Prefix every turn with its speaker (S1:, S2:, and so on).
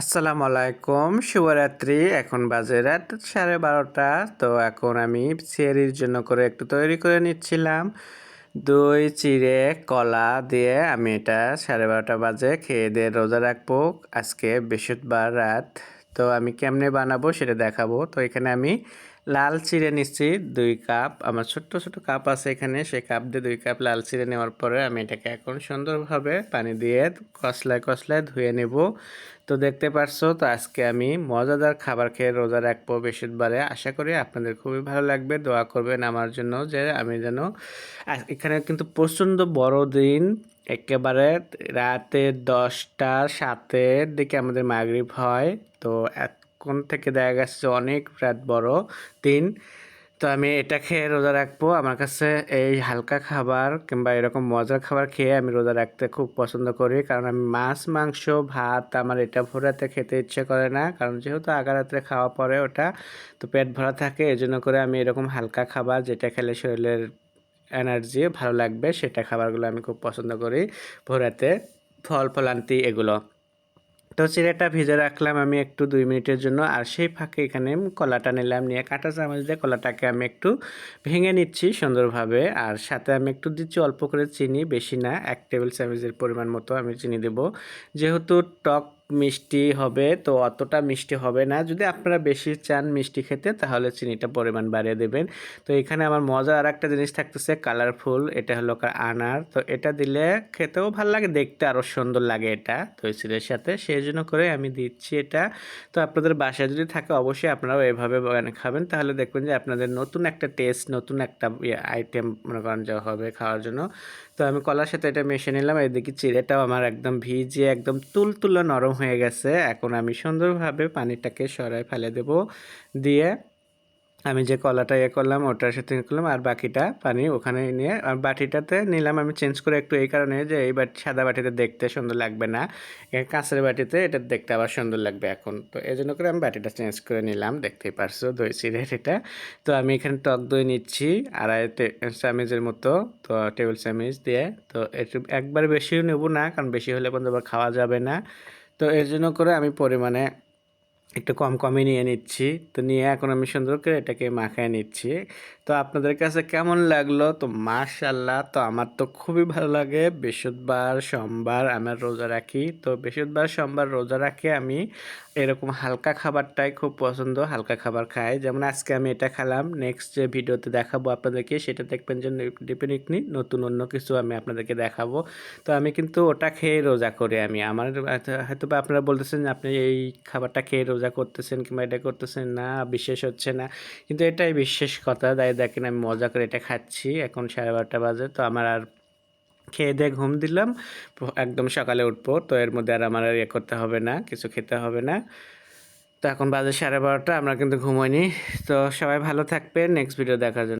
S1: আসসালামু আলাইকুম, শুভরাত্রি। এখন বাজে রাত 12:30। তো এখন আমি সিয়ারির জন্য করে একটু তৈরি করে নিচ্ছিলাম। দই চিড়ে কলা দিয়ে আমি এটা 12:30 বাজে খেয়ে দিয়ে রোজা রাখবো। আজকে বৃহস্পতিবার রাত। তো আমি কেমনে বানাবো সেটা দেখাবো। তো এখানে আমি লাল চিড়ে নিচ্ছি 2 কাপ। আমার ছোট্ট ছোট কাপ আছে এখানে, সেই কাপ দিয়ে 2 কাপ লাল চিড়ে নেওয়ার পরে আমি এটাকে এখন সুন্দরভাবে পানি দিয়ে কষলায় কষলায় ধুয়ে নেব। তো দেখতে পারছো, তো আজকে আমি মজাদার খাবার খেয়ে রোজা রাখবো বৃহস্পতিবারে। আশা করি আপনাদের খুবই ভালো লাগবে। দোয়া করবেন আমার জন্য যে আমি যেন এখানে কিন্তু প্রচণ্ড বড় দিন। একেবারে রাতে 10টা 7-এর দিকে আমাদের মাগরিব হয়। তো এখন থেকে দেখা গেছে অনেক রাত বড় দিন। তো আমি এটা খেয়ে রোজা রাখবো। আমার কাছে এই হালকা খাবার কিংবা এরকম মজার খাবার খেয়ে আমি রোজা রাখতে খুব পছন্দ করি, কারণ আমি মাছ মাংস ভাত আমার এটা ভোরাতে খেতে ইচ্ছে করে না, কারণ যেহেতু আগা রাত্রে খাওয়া পরে ওটা তো পেট ভরা থাকে। এজন্য করে আমি এরকম হালকা খাবার যেটা খেলে শরীরের এনার্জি ভালো লাগবে সেটা খাবারগুলো আমি খুব পছন্দ করি ভোরাতে। ফল ফলান্তি এগুলো। তো চিড়েটা ভিজে রাখলাম আমি একটু 2 মিনিটের জন্য। আর সেই ফাঁকে এখানে কলাটা নিলাম, নিয়ে কাঁটা চামচ দিয়ে কলাটাকে আমি একটু ভেঙে নিচ্ছি সুন্দরভাবে। আর সাথে আমি একটু দিচ্ছি অল্প করে চিনি, বেশি না, 1 টেবিল চামচের পরিমাণ মতো আমি চিনি দেব। যেহেতু টক মিষ্টি হবে তো অতটা মিষ্টি হবে না। যদি আপনারা বেশি চান মিষ্টি খেতে তাহলে চিনিটা পরিমাণ বাড়িয়ে দেবেন। তো এখানে আমার মজা আর একটা জিনিস থাকতেছে কালারফুল, এটা হলো আনার। তো এটা দিলে খেতেও ভালো লাগে, দেখতে আরও সুন্দর লাগে এটা দই চিড়ের সাথে, সেই জন্য করে আমি দিচ্ছি এটা। তো আপনাদের বাসায় যদি থাকে অবশ্যই আপনারাও এভাবে খাবেন, তাহলে দেখবেন যে আপনাদের নতুন একটা টেস্ট, নতুন একটা আইটেম মনে করেন যা হবে খাওয়ার জন্য। তো আমি কলার সাথে এটা মিশিয়ে নিলাম। এদিকে চিড়েটাও আমার একদম ভিজে একদম তুলতুলে নরম হয়ে গেছে। এখন আমি সুন্দরভাবে পানিটাকে সরাই ফেলে দেব। দিয়ে আমি যে কলাটা করলাম ওটার সাথে করলাম, আর বাকিটা পানি ওখানে নিয়ে আর বাটিটাতে নিলাম আমি চেঞ্জ করে একটু, এই কারণে যে এই বাটি সাদা বাটিতে দেখতে সুন্দর লাগবে না, কাঁচের বাটিতে এটা দেখতে আবার সুন্দর লাগবে এখন। তো এই জন্য করে আমি বাটিটা চেঞ্জ করে নিলাম। দেখতেই পারছো দই চিড়ের এটা। তো আমি এখানে টক দই নিচ্ছি 2.5 চামচের মতো, তো টেবিল চামচ দিয়ে। তো একটু একবার বেশিও নেব না, কারণ বেশি হলে পর্যন্ত আবার খাওয়া যাবে না। তো এর জন্য করে আমি পরিমাণে একটু কম কমই নিয়ে নিচ্ছি। তো নিয়ে এখন আমি সুন্দর করে এটাকে মাখায় নিচ্ছি। তো আপনাদের কাছে কেমন লাগলো? তো মাশাআল্লাহ, তো আমার তো খুবই ভালো লাগে। বৃহস্পতিবার সোমবার আমার রোজা রাখি। তো বৃহস্পতিবার সোমবার রোজা রাখি আমি এরকম হালকা খাবারটাই খুব পছন্দ, হালকা খাবার খাই। যেমন আজকে আমি এটা খেলাম, নেক্সট যে ভিডিওতে দেখাবো আপনাদেরকে সেটা দেখবেন যে ডেফিনেটলি নতুন অন্য কিছু আমি আপনাদেরকে দেখাবো। তো আমি কিন্তু ওটা খেয়ে রোজা করি। আমি আমার হয়তো বা আপনারা বলতেছেন যে আপনি এই খাবারটা খেয়ে রোজা করতেছেন কিংবা এটা করতেছেন না, বিশ্বাস হচ্ছে না, কিন্তু এটাই বিশেষ কথা। তাই দেখেন আমি মজা করে এটা খাচ্ছি। এখন 12:30 বাজে। তো আমার আর খেয়ে দিয়ে ঘুম দিলাম, একদম সকালে উঠবো। তো এর মধ্যে আর আমার আর ইয়ে করতে হবে না, কিছু খেতে হবে না। তো এখন বাজে 12:30, আমরা কিন্তু ঘুমোইনি। তো সবাই ভালো থাকবেন, নেক্সট ভিডিও দেখার জন্য।